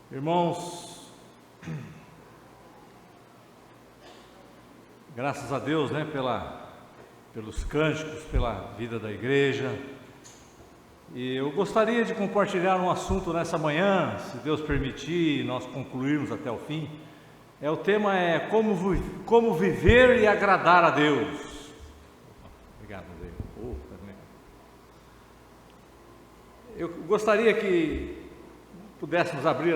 Irmãos, graças a Deus, pelos cânticos, pela vida da igreja. E eu gostaria de compartilhar um assunto nessa manhã, se Deus permitir, nós concluirmos até o fim. O tema é como viver e agradar a Deus. Obrigado, Deus. Eu gostaria que pudéssemos abrir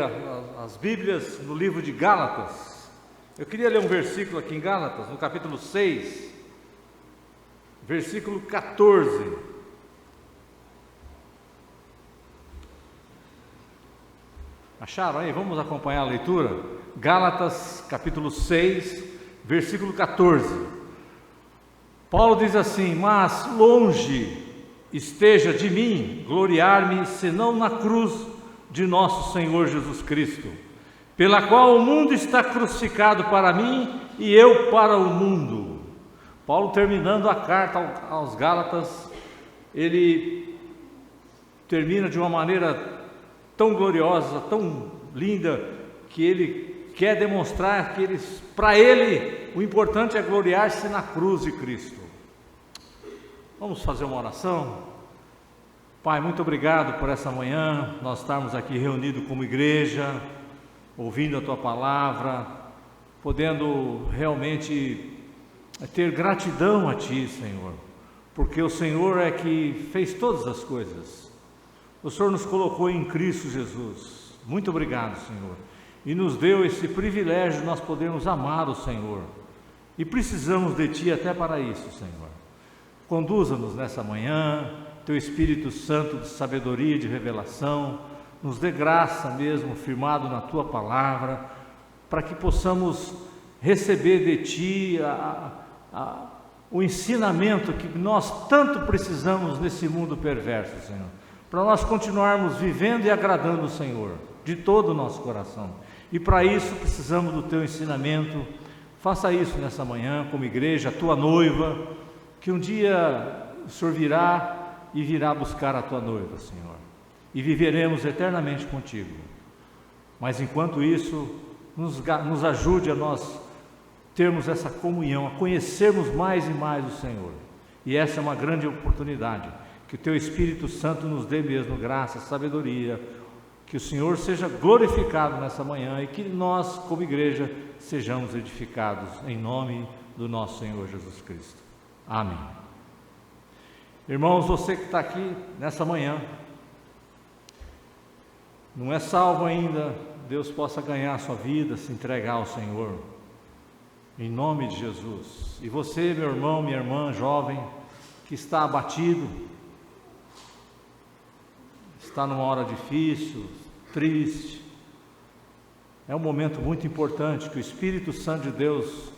as Bíblias no livro de Gálatas. Eu queria ler um versículo aqui em Gálatas, no capítulo 6, versículo 14. Acharam aí? Vamos acompanhar a leitura? Gálatas, capítulo 6, versículo 14. Paulo diz assim: mas longe esteja de mim gloriar-me, senão na cruz de nosso Senhor Jesus Cristo, pela qual o mundo está crucificado para mim e eu para o mundo. Paulo, terminando a carta aos Gálatas, ele termina de uma maneira tão gloriosa, tão linda, que ele quer demonstrar que para ele o importante é gloriar-se na cruz de Cristo. Vamos fazer uma oração? Pai, muito obrigado por essa manhã, nós estarmos aqui reunidos como igreja, ouvindo a Tua palavra, podendo realmente ter gratidão a Ti, Senhor, porque o Senhor é que fez todas as coisas. O Senhor nos colocou em Cristo Jesus. Muito obrigado, Senhor, e nos deu esse privilégio de nós podermos amar o Senhor, e precisamos de Ti até para isso, Senhor. Conduza-nos nessa manhã, Teu Espírito Santo de sabedoria e de revelação, nos dê graça mesmo, firmado na Tua palavra, para que possamos receber de Ti o ensinamento que nós tanto precisamos nesse mundo perverso, Senhor, para nós continuarmos vivendo e agradando o Senhor, de todo o nosso coração. E para isso precisamos do Teu ensinamento. Faça isso nessa manhã como igreja, a Tua noiva, que um dia o Senhor virá buscar a Tua noiva, Senhor, e viveremos eternamente contigo. Mas enquanto isso, nos ajude a nós termos essa comunhão, a conhecermos mais e mais o Senhor, e essa é uma grande oportunidade, que o Teu Espírito Santo nos dê mesmo graça, sabedoria, que o Senhor seja glorificado nessa manhã, e que nós como igreja sejamos edificados, em nome do nosso Senhor Jesus Cristo. Amém. Irmãos, você que está aqui nessa manhã, não é salvo ainda, Deus possa ganhar a sua vida, se entregar ao Senhor, em nome de Jesus. E você, meu irmão, minha irmã, jovem, que está abatido, está numa hora difícil, triste, é um momento muito importante que o Espírito Santo de Deus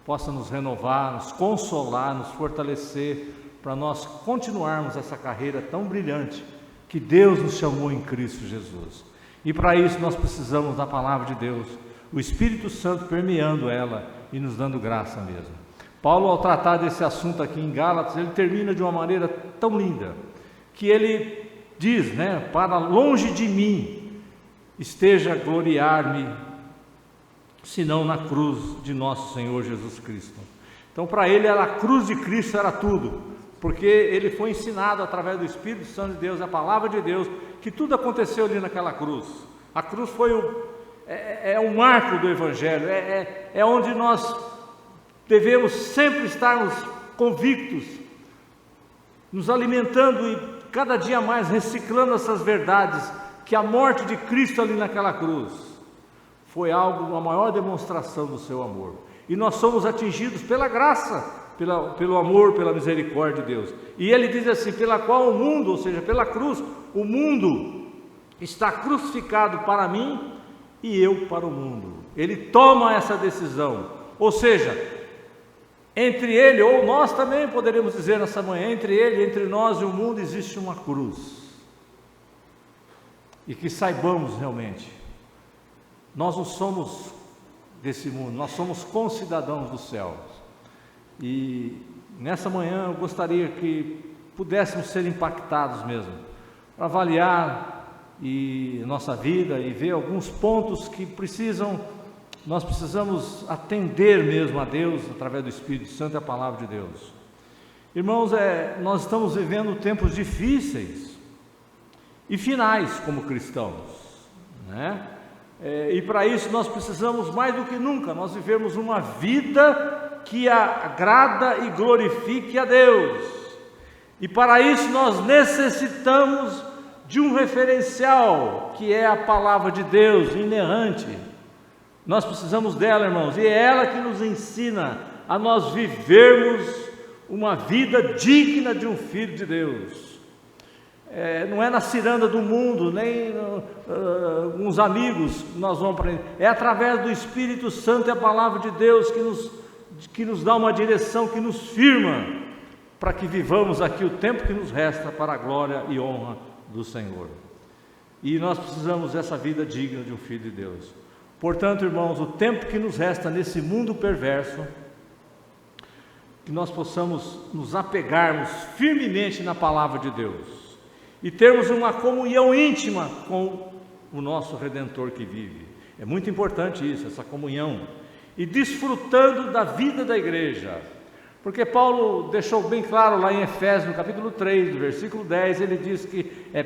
possa nos renovar, nos consolar, nos fortalecer, para nós continuarmos essa carreira tão brilhante que Deus nos chamou em Cristo Jesus. E para isso nós precisamos da palavra de Deus, o Espírito Santo permeando ela e nos dando graça mesmo. Paulo, ao tratar desse assunto aqui em Gálatas, ele termina de uma maneira tão linda, que ele diz, para longe de mim esteja gloriar-me, senão na cruz de nosso Senhor Jesus Cristo. Então para ele a cruz de Cristo era tudo, porque ele foi ensinado através do Espírito Santo de Deus, a palavra de Deus, que tudo aconteceu ali naquela cruz. A cruz foi um marco do Evangelho, é onde nós devemos sempre estarmos convictos, nos alimentando e cada dia mais reciclando essas verdades, que a morte de Cristo ali naquela cruz foi uma maior demonstração do seu amor, e nós somos atingidos pela graça, pelo amor, pela misericórdia de Deus. E ele diz assim: pela qual o mundo, ou seja, pela cruz, o mundo está crucificado para mim e eu para o mundo. Ele toma essa decisão, ou seja, entre ele, ou nós também poderíamos dizer nessa manhã, entre ele, entre nós e o mundo existe uma cruz. E que saibamos realmente, nós não somos desse mundo, nós somos concidadãos dos céus. E nessa manhã eu gostaria que pudéssemos ser impactados mesmo, para avaliar e nossa vida e ver alguns pontos que nós precisamos atender mesmo a Deus através do Espírito Santo e a palavra de Deus. Irmãos, nós estamos vivendo tempos difíceis e finais como cristãos, né? E para isso nós precisamos mais do que nunca, nós vivemos uma vida que agrada e glorifique a Deus. E para isso nós necessitamos de um referencial, que é a palavra de Deus, inerrante. Nós precisamos dela, irmãos, e é ela que nos ensina a nós vivermos uma vida digna de um filho de Deus. Não é na ciranda do mundo, nem uns amigos nós vamos aprender. É através do Espírito Santo e a palavra de Deus que nos dá uma direção, que nos firma, para que vivamos aqui o tempo que nos resta para a glória e honra do Senhor. E nós precisamos dessa vida digna de um filho de Deus. Portanto, irmãos, o tempo que nos resta nesse mundo perverso, que nós possamos nos apegarmos firmemente na palavra de Deus e termos uma comunhão íntima com o nosso Redentor que vive. É muito importante isso, essa comunhão, e desfrutando da vida da igreja, porque Paulo deixou bem claro lá em Efésios, no capítulo 3, do versículo 10, ele diz que é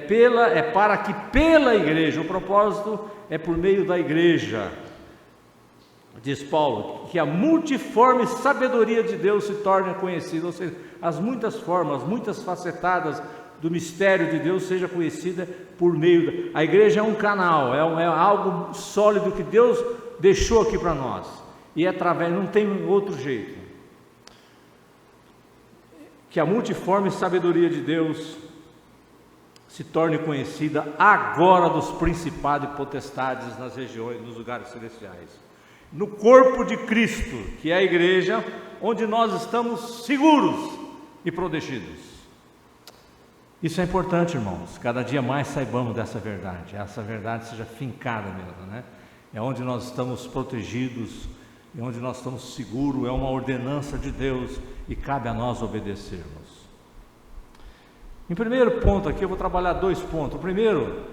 para que pela igreja, o propósito é por meio da igreja, diz Paulo, que a multiforme sabedoria de Deus se torne conhecida, ou seja, as muitas formas, muitas facetadas do mistério de Deus seja conhecida por meio a igreja é um canal, é algo sólido que Deus deixou aqui para nós, e através, não tem outro jeito, que a multiforme sabedoria de Deus se torne conhecida agora dos principados e potestades nas regiões, nos lugares celestiais, no corpo de Cristo, que é a igreja, onde nós estamos seguros e protegidos. Isso é importante, irmãos, cada dia mais saibamos dessa verdade, essa verdade seja fincada mesmo, né? É onde nós estamos protegidos, é onde nós estamos seguros, é uma ordenança de Deus e cabe a nós obedecermos. Em primeiro ponto aqui, eu vou trabalhar 2 pontos. O primeiro,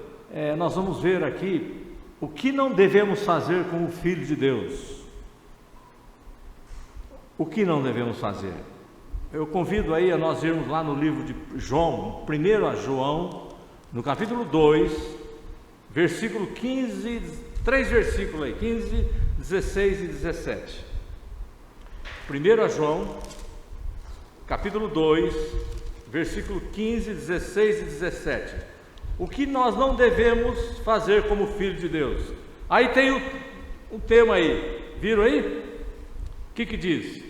nós vamos ver aqui o que não devemos fazer como filho de Deus. O que não devemos fazer? Eu convido aí a nós irmos lá no livro de João, primeiro a João, no capítulo 2, versículo 15, 3 versículos aí, 15, 16 e 17. Primeiro a João, capítulo 2, versículo 15, 16 e 17. O que nós não devemos fazer como filho de Deus? Aí tem um tema aí, viram aí? O que diz?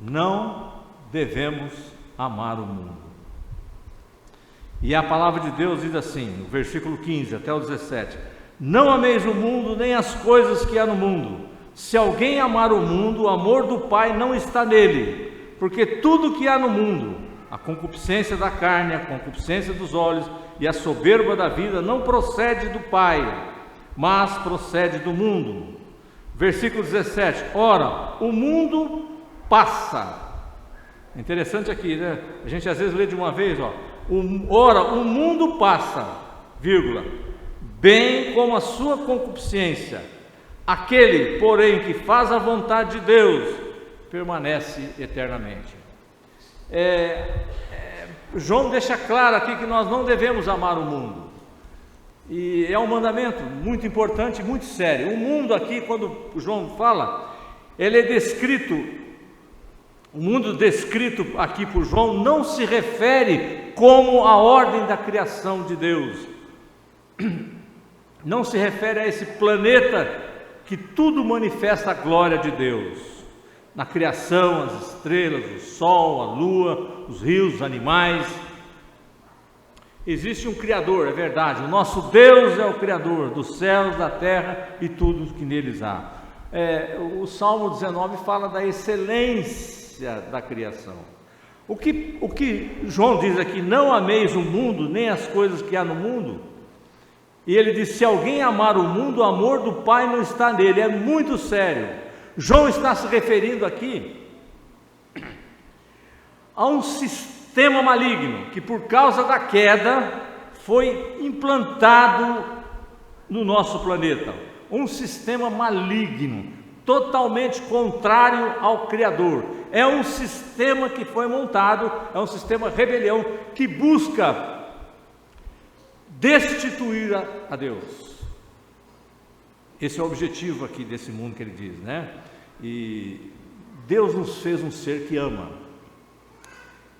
Não devemos amar o mundo. E a palavra de Deus diz assim, no versículo 15 até o 17: não ameis o mundo, nem as coisas que há no mundo. Se alguém amar o mundo, o amor do Pai não está nele, porque tudo que há no mundo, a concupiscência da carne, a concupiscência dos olhos e a soberba da vida, não procede do Pai, mas procede do mundo. Versículo 17: ora, o mundo passa. Interessante aqui, né? A gente às vezes lê de uma vez, ora, o mundo passa, vírgula, bem como a sua concupiscência. Aquele, porém, que faz a vontade de Deus, permanece eternamente. João deixa claro aqui que nós não devemos amar o mundo, e é um mandamento muito importante, muito sério. O mundo aqui, quando João fala, ele é descrito, o mundo descrito aqui por João não se refere como a ordem da criação de Deus, não se refere a esse planeta que tudo manifesta a glória de Deus, na criação, as estrelas, o sol, a lua, os rios, os animais. Existe um Criador, é verdade, o nosso Deus é o Criador dos céus, da terra e tudo que neles há. O Salmo 19 fala da excelência da criação. O que João diz aqui, não ameis o mundo, nem as coisas que há no mundo, e ele diz, se alguém amar o mundo, o amor do Pai não está nele. É muito sério. João está se referindo aqui a um sistema maligno, que por causa da queda, foi implantado no nosso planeta, um sistema maligno, totalmente contrário ao Criador. É um sistema que foi montado, é um sistema rebelião que busca destituir a Deus. Esse é o objetivo aqui desse mundo que ele diz, né? E Deus nos fez um ser que ama,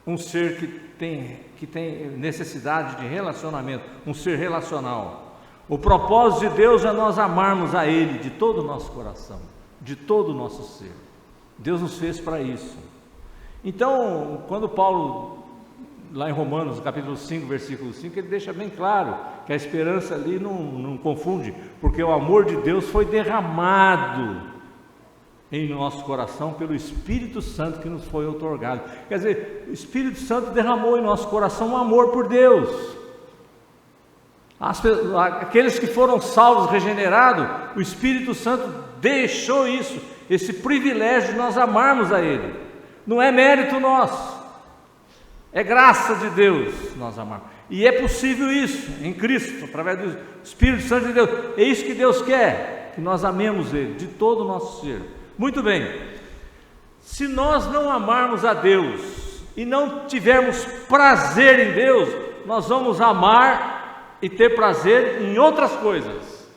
um ser que tem necessidade de relacionamento, um ser relacional. O propósito de Deus é nós amarmos a Ele de todo o nosso coração, de todo o nosso ser. Deus nos fez para isso. Então, quando Paulo, lá em Romanos, capítulo 5, versículo 5, ele deixa bem claro que a esperança ali não confunde, porque o amor de Deus foi derramado em nosso coração pelo Espírito Santo que nos foi outorgado. Quer dizer, o Espírito Santo derramou em nosso coração um amor por Deus. Aqueles que foram salvos, regenerados, o Espírito Santo deixou isso, esse privilégio de nós amarmos a Ele. Não é mérito nosso, é graça de Deus nós amarmos. E é possível isso em Cristo, através do Espírito Santo de Deus. É isso que Deus quer, que nós amemos Ele de todo o nosso ser. Muito bem, se nós não amarmos a Deus e não tivermos prazer em Deus, nós vamos amar e ter prazer em outras coisas.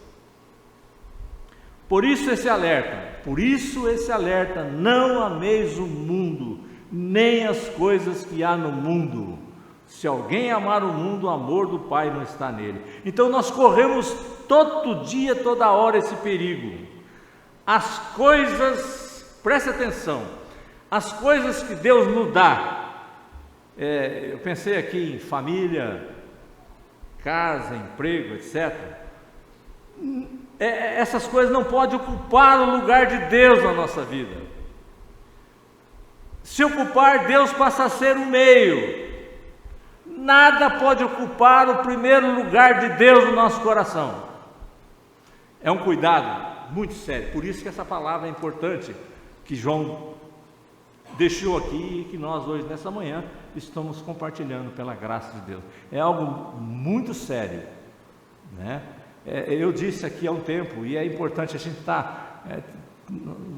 Por isso esse alerta, não ameis o mundo, nem as coisas que há no mundo. Se alguém amar o mundo, o amor do Pai não está nele. Então nós corremos todo dia, toda hora esse perigo. As coisas, preste atenção, as coisas que Deus nos dá, eu pensei aqui em família, casa, emprego, etc. Essas coisas não podem ocupar o lugar de Deus na nossa vida. Se ocupar, Deus passa a ser um meio. Nada pode ocupar o primeiro lugar de Deus no nosso coração. É um cuidado muito sério, por isso que essa palavra é importante, que João deixou aqui e que nós hoje, nessa manhã, estamos compartilhando pela graça de Deus. É algo muito sério, né? Eu disse aqui há um tempo, e é importante a gente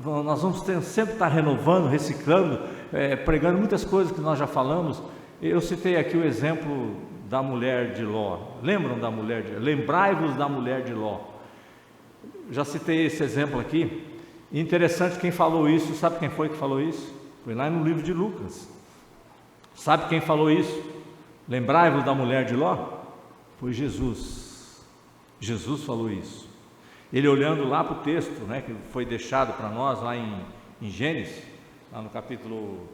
nós vamos sempre estar renovando, reciclando, pregando muitas coisas que nós já falamos. Eu citei aqui o exemplo da mulher de Ló. Lembram da mulher de Ló? Lembrai-vos da mulher de Ló. Já citei esse exemplo aqui. E interessante, quem falou isso, sabe quem foi que falou isso? Foi lá no livro de Lucas. Sabe quem falou isso? Lembrai-vos da mulher de Ló? Foi Jesus. Jesus falou isso. Ele olhando lá para o texto, né, que foi deixado para nós lá em Gênesis, lá no capítulo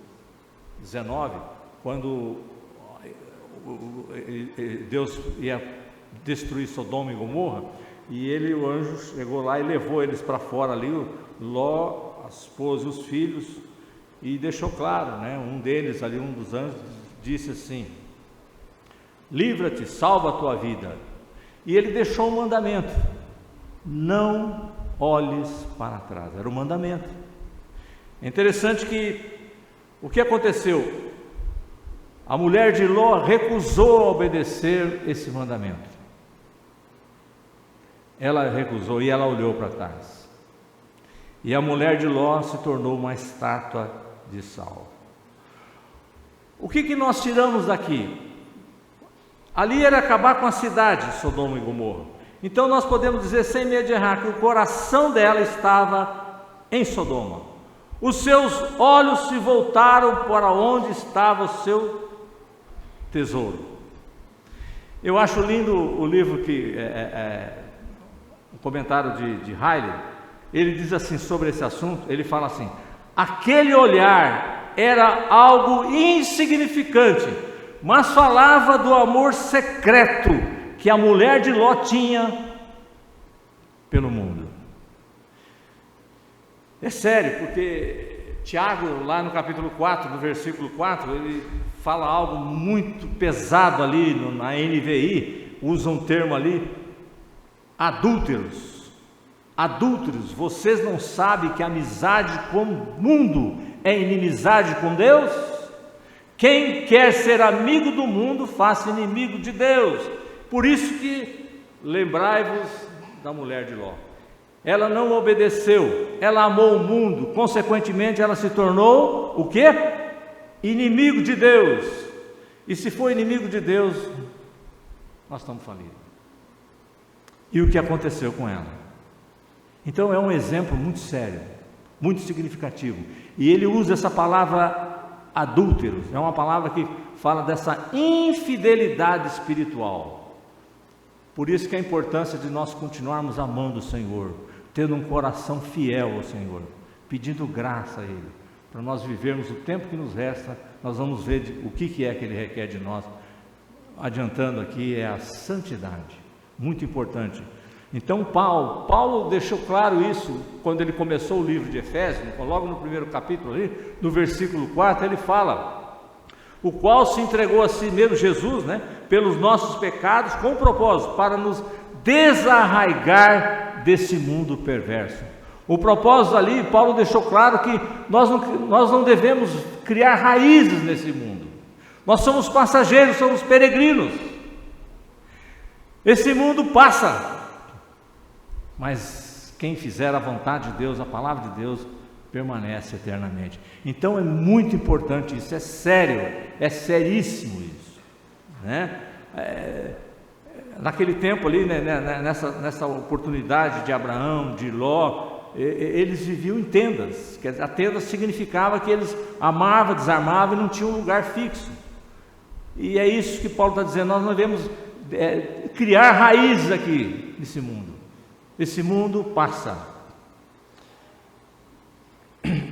19, quando Deus ia destruir Sodoma e Gomorra, e o anjo chegou lá e levou eles para fora ali, Ló, a esposa e os filhos, e deixou claro, né, um deles ali, um dos anjos, disse assim: livra-te, salva a tua vida. E ele deixou um mandamento: não olhes para trás. Era o mandamento. É interessante que o que aconteceu? A mulher de Ló recusou obedecer esse mandamento. Ela recusou e ela olhou para trás. E a mulher de Ló se tornou uma estátua de sal. O que nós tiramos daqui? Ali era acabar com a cidade, Sodoma e Gomorra. Então nós podemos dizer, sem medo de errar, que o coração dela estava em Sodoma. Os seus olhos se voltaram para onde estava o seu tesouro. Eu acho lindo o livro que o comentário de Riley. Ele diz assim sobre esse assunto, ele fala assim: aquele olhar era algo insignificante, mas falava do amor secreto que a mulher de Ló tinha pelo mundo. É sério, porque Tiago, lá no capítulo 4, no versículo 4, ele fala algo muito pesado ali, na NVI, usa um termo ali: adúlteros. Adúlteros, vocês não sabem que amizade com o mundo é inimizade com Deus? Quem quer ser amigo do mundo, faça inimigo de Deus. Por isso que lembrai-vos da mulher de Ló. Ela não obedeceu, ela amou o mundo, consequentemente ela se tornou o quê? Inimigo de Deus. E se for inimigo de Deus, nós estamos falidos. E o que aconteceu com ela? Então é um exemplo muito sério, muito significativo. E ele usa essa palavra adúlteros, é uma palavra que fala dessa infidelidade espiritual. Por isso que a importância de nós continuarmos amando o Senhor, tendo um coração fiel ao Senhor, pedindo graça a Ele, para nós vivermos o tempo que nos resta. Nós vamos ver o que é que Ele requer de nós. Adiantando aqui, é a santidade, muito importante. Então Paulo deixou claro isso quando ele começou o livro de Efésios, logo no primeiro capítulo ali, no versículo 4, ele fala: o qual se entregou a si mesmo, Jesus, pelos nossos pecados, com o propósito, para nos desarraigar desse mundo perverso. O propósito ali, Paulo deixou claro que nós não devemos criar raízes nesse mundo. Nós somos passageiros, somos peregrinos. Esse mundo passa, mas quem fizer a vontade de Deus, a palavra de Deus, permanece eternamente. Então é muito importante isso, é sério, é seríssimo isso, naquele tempo ali, nessa oportunidade de Abraão, de Ló, eles viviam em tendas. A tenda significava que eles amavam, desarmavam e não tinham um lugar fixo. E é isso que Paulo está dizendo: nós não devemos criar raízes aqui nesse mundo. Esse mundo passa.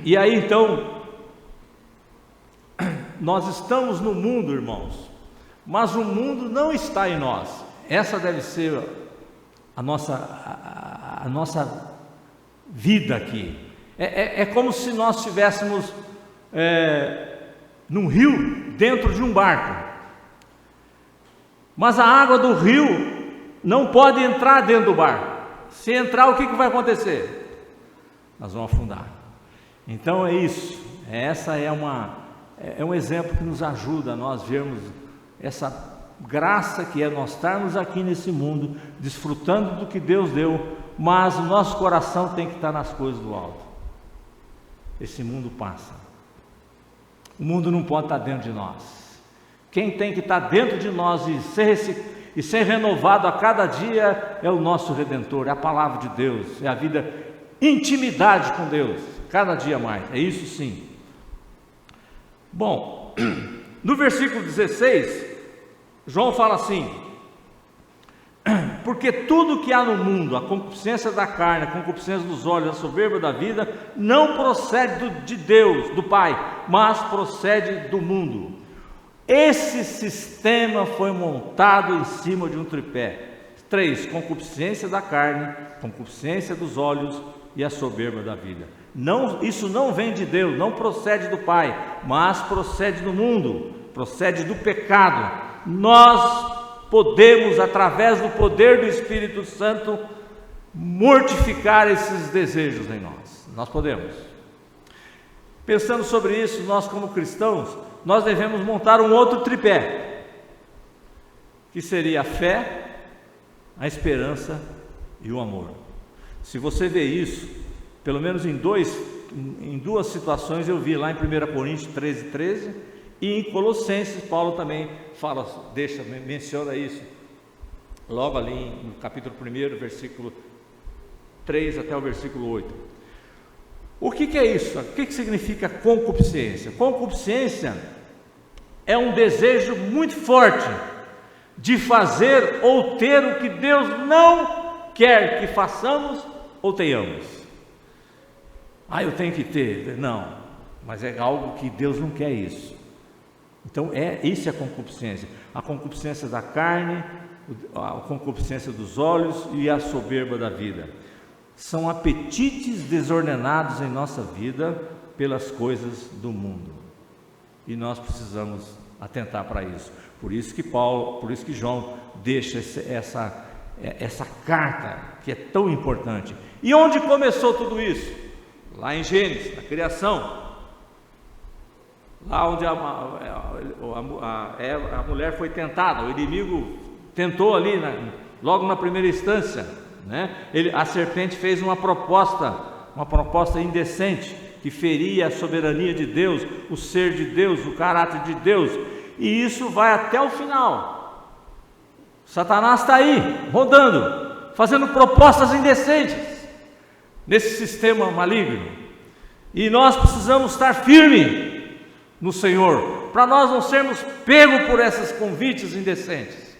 E aí então, nós estamos no mundo, irmãos, mas o mundo não está em nós. Essa deve ser a nossa vida aqui. É como se nós estivéssemos num rio, dentro de um barco. Mas a água do rio não pode entrar dentro do barco. Se entrar, o que vai acontecer? Nós vamos afundar. Então é isso. Essa é um exemplo que nos ajuda a nós vermos essa graça que é nós estarmos aqui nesse mundo, desfrutando do que Deus deu, mas o nosso coração tem que estar nas coisas do alto. Esse mundo passa. O mundo não pode estar dentro de nós. Quem tem que estar dentro de nós e ser renovado a cada dia é o nosso Redentor, é a palavra de Deus, é a vida, intimidade com Deus, cada dia mais. É isso sim. Bom, no versículo 16, João fala assim: porque tudo que há no mundo, a concupiscência da carne, a concupiscência dos olhos, a soberba da vida, não procede de Deus, do Pai, mas procede do mundo. Esse sistema foi montado em cima de um tripé. 3, concupiscência da carne, concupiscência dos olhos e a soberba da vida. Isso não vem de Deus, não procede do Pai, mas procede do mundo, procede do pecado. Nós podemos, através do poder do Espírito Santo, mortificar esses desejos em nós. Nós podemos. Pensando sobre isso, nós como cristãos, nós devemos montar um outro tripé, que seria a fé, a esperança e o amor. Se você vê isso, pelo menos em duas situações eu vi lá em 1 Coríntios 13, e em Colossenses, Paulo também menciona isso, logo ali no capítulo 1, versículo 3 até o versículo 8. O que é isso? O que significa concupiscência? Concupiscência é um desejo muito forte de fazer ou ter o que Deus não quer que façamos ou tenhamos. Eu tenho que ter. Não, mas é algo que Deus não quer isso. Então isso é a concupiscência. A concupiscência da carne, a concupiscência dos olhos e a soberba da vida. São apetites desordenados em nossa vida pelas coisas do mundo. E nós precisamos atentar para isso. Por isso que João deixa essa carta que é tão importante. E onde começou tudo isso? Lá em Gênesis, na criação. Lá onde a mulher foi tentada, o inimigo tentou ali, logo na primeira instância, né? A serpente fez uma proposta indecente, que feria a soberania de Deus, o ser de Deus, o caráter de Deus, e isso vai até o final. Satanás está aí, rodando, fazendo propostas indecentes nesse sistema maligno, e nós precisamos estar firmes no Senhor, para nós não sermos pegos por esses convites indecentes,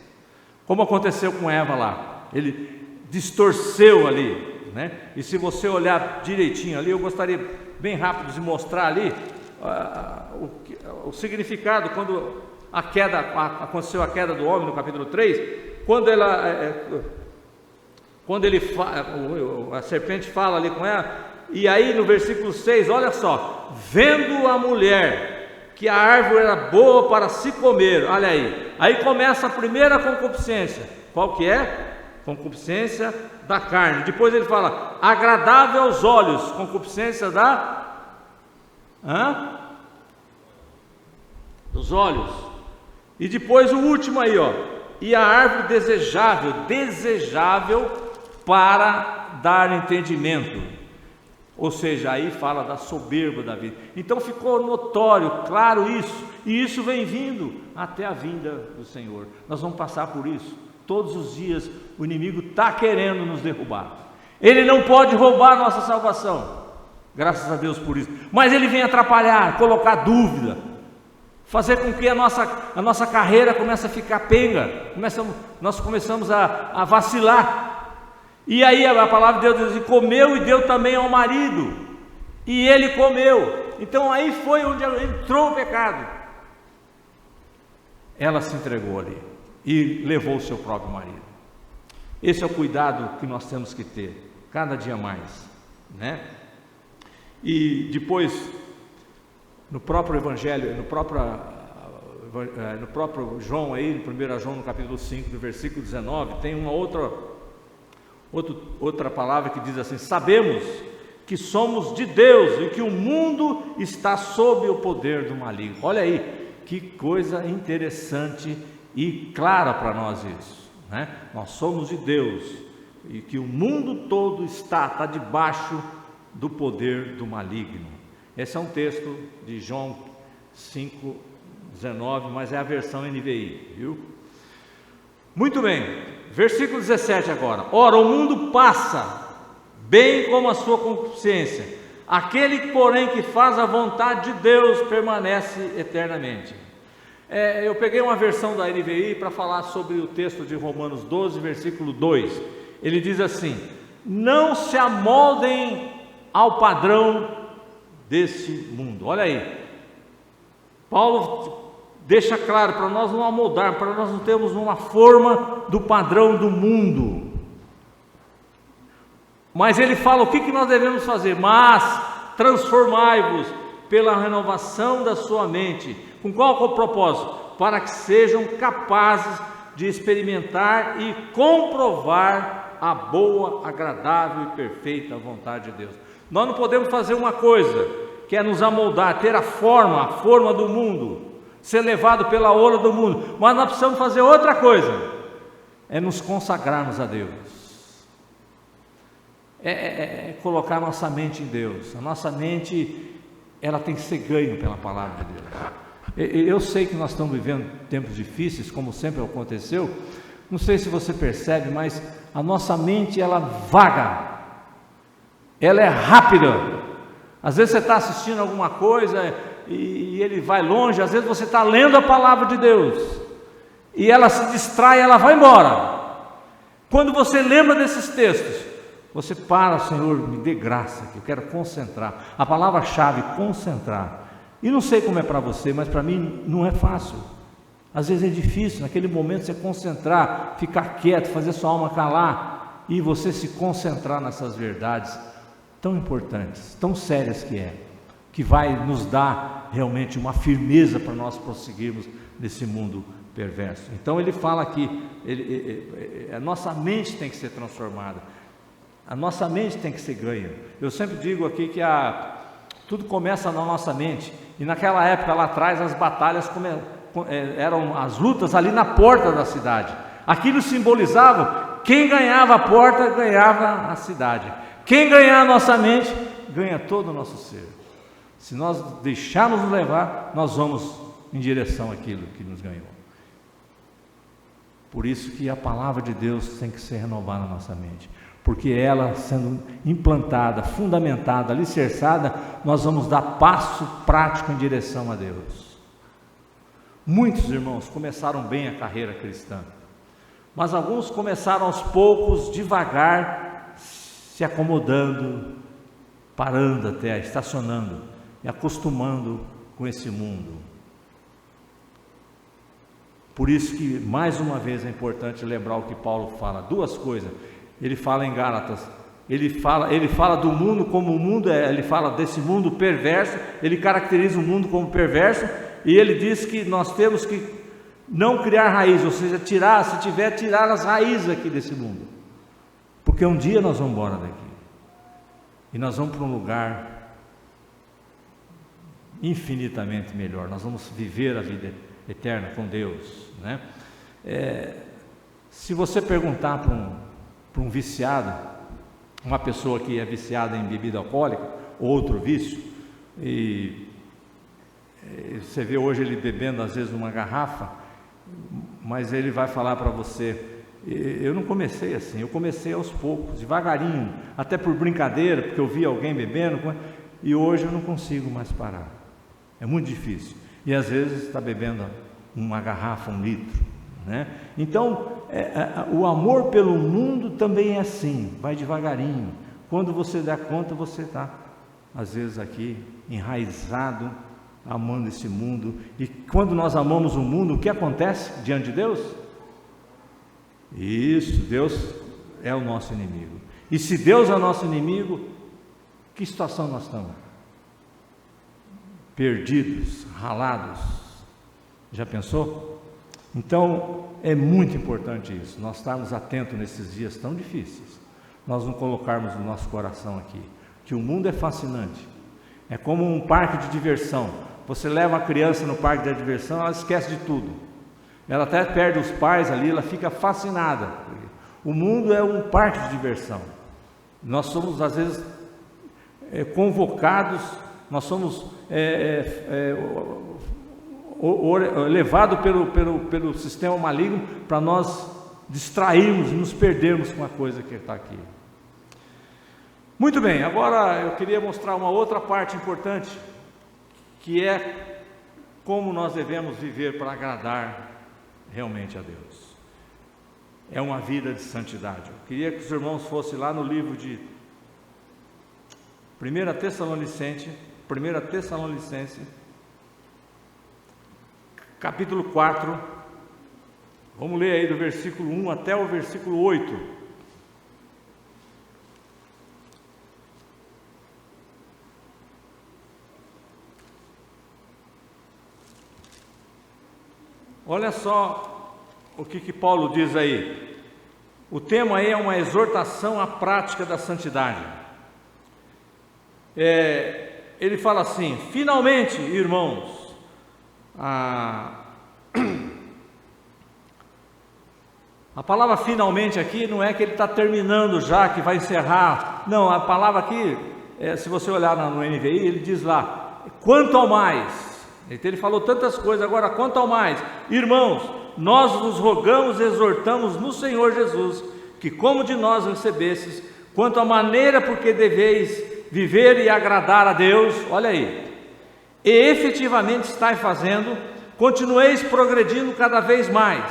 como aconteceu com Eva lá. Ele distorceu ali, né? E se você olhar direitinho ali, eu gostaria bem rápido de mostrar ali o significado quando aconteceu a queda do homem no capítulo 3, quando a serpente fala ali com ela, e aí no versículo 6, olha só: vendo a mulher que a árvore era boa para se comer, olha aí começa a primeira concupiscência. Qual que é? Concupiscência da carne. Depois ele fala agradável aos olhos, concupiscência dos olhos. E depois o último aí, e a árvore desejável para dar entendimento. Ou seja, aí fala da soberba da vida. Então ficou notório, claro isso, e isso vem vindo até a vinda do Senhor. Nós vamos passar por isso. Todos os dias o inimigo está querendo nos derrubar. Ele não pode roubar a nossa salvação, graças a Deus por isso, mas ele vem atrapalhar, colocar dúvida, fazer com que a nossa carreira comece a ficar penga, nós começamos a vacilar. E aí a palavra de Deus diz: e comeu e deu também ao marido, e ele comeu. Então aí foi onde entrou o pecado. Ela se entregou ali e levou o seu próprio marido. Esse é o cuidado que nós temos que ter, cada dia mais, né? E depois, no próprio Evangelho, no próprio João aí, no 1 João, no capítulo 5, do versículo 19, tem uma outra palavra que diz assim: sabemos que somos de Deus e que o mundo está sob o poder do maligno. Olha aí, que coisa interessante e clara para nós isso, né? Nós somos de Deus e que o mundo todo está debaixo do poder do maligno. Esse é um texto de João 5:19, mas é a versão NVI, viu? Muito bem, versículo 17 agora: ora, o mundo passa, bem como a sua concupiscência, aquele, porém, que faz a vontade de Deus permanece eternamente. Eu peguei uma versão da NVI para falar sobre o texto de Romanos 12, versículo 2. Ele diz assim: não se amoldem ao padrão desse mundo. Olha aí, Paulo deixa claro para nós não amoldar, para nós não termos uma forma do padrão do mundo. Mas ele fala o que nós devemos fazer: mas transformai-vos pela renovação da sua mente. Com qual propósito? Para que sejam capazes de experimentar e comprovar a boa, agradável e perfeita vontade de Deus. Nós não podemos fazer uma coisa, que é nos amoldar, ter a forma do mundo, ser levado pela onda do mundo, mas nós precisamos fazer outra coisa, é nos consagrarmos a Deus, colocar nossa mente em Deus. A nossa mente, ela tem que ser ganha pela palavra de Deus. Eu sei que nós estamos vivendo tempos difíceis, como sempre aconteceu. Não sei se você percebe, mas a nossa mente, ela vaga, ela é rápida. Às vezes você está assistindo alguma coisa e ele vai longe. Às vezes você está lendo a palavra de Deus e ela se distrai, ela vai embora. Quando você lembra desses textos, você para: Senhor, me dê graça, que eu quero concentrar. A palavra-chave, concentrar. E não sei como é para você, mas para mim não é fácil. Às vezes é difícil, naquele momento, você concentrar, ficar quieto, fazer sua alma calar e você se concentrar nessas verdades tão importantes, tão sérias que vai nos dar realmente uma firmeza para nós prosseguirmos nesse mundo perverso. Então ele fala aqui, a nossa mente tem que ser transformada, a nossa mente tem que ser ganha. Eu sempre digo aqui que tudo começa na nossa mente, e naquela época lá atrás as batalhas eram as lutas ali na porta da cidade. Aquilo simbolizava quem ganhava a porta, ganhava a cidade. Quem ganhar a nossa mente, ganha todo o nosso ser. Se nós deixarmos levar, nós vamos em direção àquilo que nos ganhou. Por isso que a palavra de Deus tem que ser renovada na nossa mente. Porque ela sendo implantada, fundamentada, alicerçada, nós vamos dar passo prático em direção a Deus. Muitos irmãos começaram bem a carreira cristã, mas alguns começaram aos poucos, devagar, se acomodando, parando até, estacionando e acostumando com esse mundo. Por isso que, mais uma vez, é importante lembrar o que Paulo fala, duas coisas. Ele fala em Gálatas, ele fala do mundo como o mundo é, ele fala desse mundo perverso, ele caracteriza o mundo como perverso, e ele diz que nós temos que não criar raiz, ou seja, tirar as raízes aqui desse mundo, porque um dia nós vamos embora daqui, e nós vamos para um lugar infinitamente melhor, nós vamos viver a vida eterna com Deus, né? Se você perguntar para um viciado, uma pessoa que é viciada em bebida alcoólica, outro vício, e você vê hoje ele bebendo às vezes uma garrafa, mas ele vai falar para você, eu não comecei assim, eu comecei aos poucos, devagarinho, até por brincadeira, porque eu vi alguém bebendo, e hoje eu não consigo mais parar, é muito difícil, e às vezes está bebendo uma garrafa, 1 litro, né? Então, o amor pelo mundo também é assim, vai devagarinho. Quando você dá conta, você está, às vezes, aqui, enraizado, amando esse mundo. E quando nós amamos o mundo, o que acontece diante de Deus? Isso, Deus é o nosso inimigo. E se Deus é o nosso inimigo, que situação nós estamos? Perdidos, ralados. Já pensou? Então, é muito importante isso, nós estarmos atentos nesses dias tão difíceis, nós não colocarmos no nosso coração aqui, que o mundo é fascinante, é como um parque de diversão, você leva a criança no parque de diversão, ela esquece de tudo, ela até perde os pais ali, ela fica fascinada, o mundo é um parque de diversão, nós somos às vezes convocados, nós somos levado pelo sistema maligno para nós distrairmos e nos perdermos com a coisa que está aqui. Muito bem, agora eu queria mostrar uma outra parte importante, que é como nós devemos viver para agradar realmente a Deus. É uma vida de santidade. Eu queria que os irmãos fossem lá no livro de 1 Tessalonicenses, capítulo 4, vamos ler aí do versículo 1 até o versículo 8. Olha só o que Paulo diz aí. O tema aí é uma exortação à prática da santidade. Ele fala assim: finalmente, irmãos, a palavra finalmente aqui não é que ele está terminando já, que vai encerrar. Não, a palavra aqui, se você olhar no NVI, ele diz lá, quanto ao mais. Então ele falou tantas coisas, agora quanto ao mais. Irmãos, nós vos rogamos e exortamos no Senhor Jesus, que como de nós recebestes, quanto à maneira porque deveis viver e agradar a Deus, olha aí, e efetivamente estáis fazendo, continueis progredindo cada vez mais,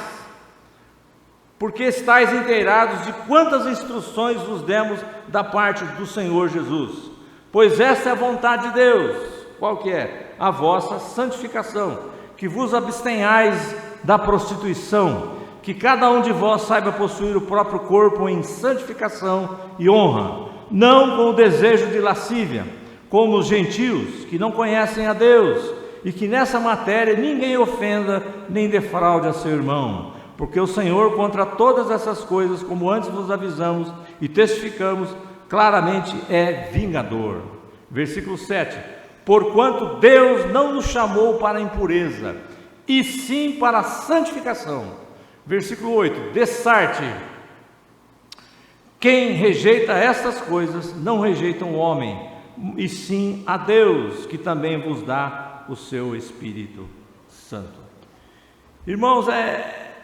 porque estáis inteirados de quantas instruções vos demos da parte do Senhor Jesus, pois essa é a vontade de Deus. Qual que é? A vossa santificação, que vos abstenhais da prostituição, que cada um de vós saiba possuir o próprio corpo em santificação e honra, não com o desejo de lascívia, como os gentios que não conhecem a Deus, e que nessa matéria ninguém ofenda nem defraude a seu irmão, porque o Senhor contra todas essas coisas, como antes vos avisamos e testificamos, claramente é vingador. Versículo 7: porquanto Deus não nos chamou para a impureza, e sim para a santificação, Versículo 8: Dessarte, quem rejeita estas coisas, não rejeita um homem, e sim a Deus, que também vos dá o seu Espírito Santo. Irmãos, é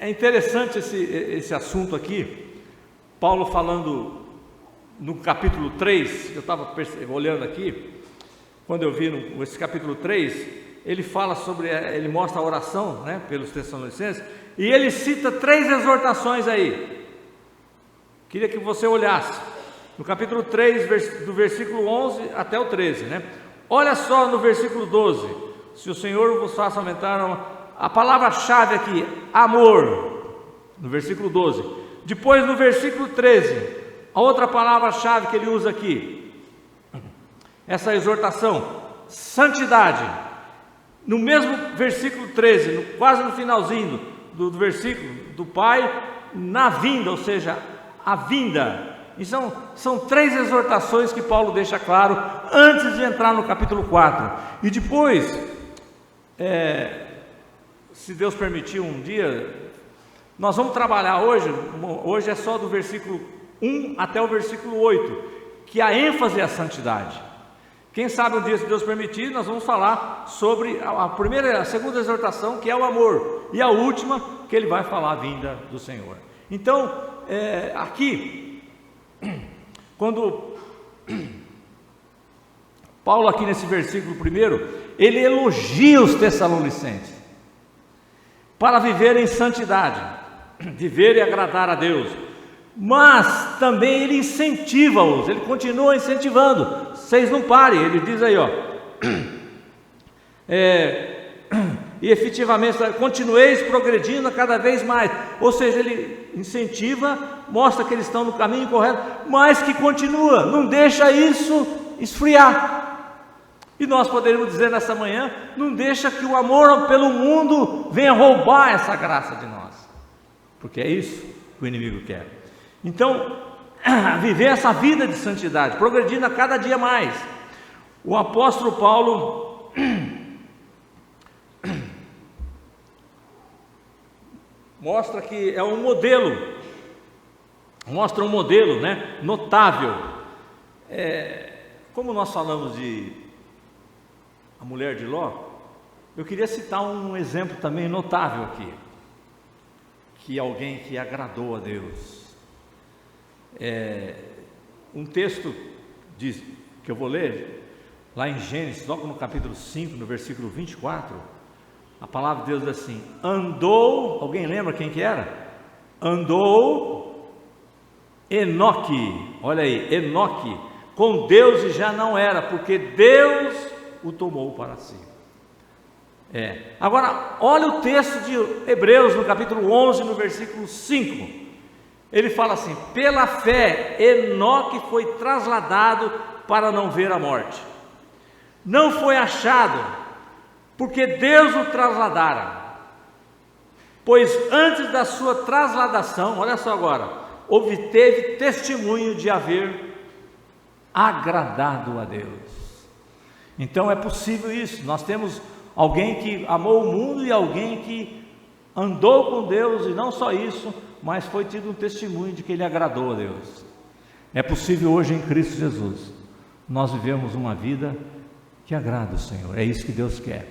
interessante esse assunto aqui. Paulo falando no capítulo 3, eu estava olhando aqui, quando eu vi esse capítulo 3, ele fala sobre, ele mostra a oração, né, pelos Tessalonicenses, e ele cita 3 exortações aí. Queria que você olhasse no capítulo 3, do versículo 11 até o 13, né? Olha só no versículo 12: se o Senhor vos faça aumentar, a palavra-chave aqui, amor, no versículo 12. Depois no versículo 13, a outra palavra-chave que ele usa aqui, essa exortação, santidade. No mesmo versículo 13, quase no finalzinho do versículo, do Pai na vinda, ou seja, a vinda. Então, são 3 exortações que Paulo deixa claro antes de entrar no capítulo 4. E depois, se Deus permitir um dia, nós vamos trabalhar hoje é só do versículo 1 até o versículo 8, que a ênfase é a santidade. Quem sabe um dia, se Deus permitir, nós vamos falar sobre a segunda exortação, que é o amor, e a última, que ele vai falar a vinda do Senhor. Então, aqui, quando Paulo aqui nesse versículo primeiro, ele elogia os Tessalonicenses para viver em santidade, viver e agradar a Deus, mas também ele incentiva-os, ele continua incentivando. Vocês não parem, ele diz aí, e efetivamente continueis progredindo cada vez mais, ou seja, ele incentiva, mostra que eles estão no caminho correto, mas que continua, não deixa isso esfriar. E nós poderíamos dizer nessa manhã, não deixa que o amor pelo mundo venha roubar essa graça de nós, porque é isso que o inimigo quer. Então, viver essa vida de santidade, progredindo a cada dia mais. O apóstolo Paulo mostra que é um modelo, mostra um modelo, né, notável. Como nós falamos de a mulher de Ló, eu queria citar um exemplo também notável aqui, que é alguém que agradou a Deus. Um texto que eu vou ler lá em Gênesis, logo no capítulo 5, no versículo 24, a palavra de Deus diz assim: andou, alguém lembra quem que era? Andou Enoque, olha aí, Enoque, com Deus, e já não era, porque Deus o tomou para si. Agora, olha o texto de Hebreus, no capítulo 11, no versículo 5, ele fala assim: pela fé, Enoque foi trasladado para não ver a morte. Não foi achado, porque Deus o trasladara. Pois antes da sua trasladação, olha só agora, obteve testemunho de haver agradado a Deus. Então é possível isso. Nós temos alguém que amou o mundo e alguém que andou com Deus, e não só isso, mas foi tido um testemunho de que ele agradou a Deus. É possível hoje em Cristo Jesus nós vivemos uma vida que agrada o Senhor. É isso que Deus quer.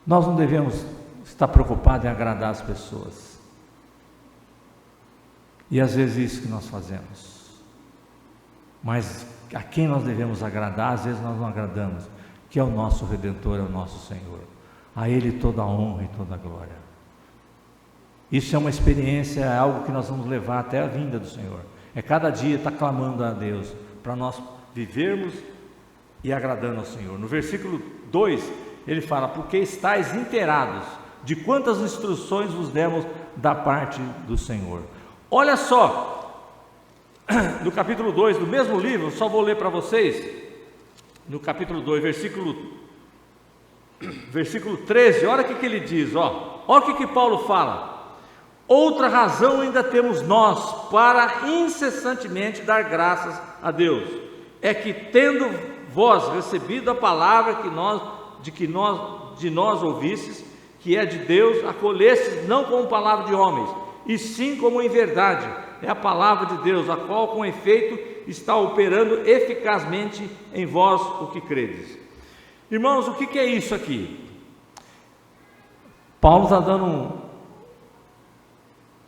Nós não devemos estar preocupados em agradar as pessoas, e às vezes é isso que nós fazemos, mas a quem nós devemos agradar, às vezes nós não agradamos, que é o nosso Redentor, é o nosso Senhor. A Ele toda a honra e toda a glória. Isso é uma experiência, é algo que nós vamos levar até a vinda do Senhor. É cada dia estar clamando a Deus, para nós vivermos e agradando ao Senhor. No versículo 2, ele fala: porque estáis inteirados de quantas instruções vos demos da parte do Senhor. Olha só, no capítulo 2 do mesmo livro, só vou ler para vocês, no capítulo 2, versículo 13, olha o que ele diz, olha o que Paulo fala: outra razão ainda temos nós para incessantemente dar graças a Deus, é que tendo vós recebido a palavra de nós ouvistes, que é de Deus, acolhestes não como palavra de homens, e sim como em verdade. É a palavra de Deus, a qual com efeito está operando eficazmente em vós o que credes. Irmãos, o que é isso aqui? Paulo está dando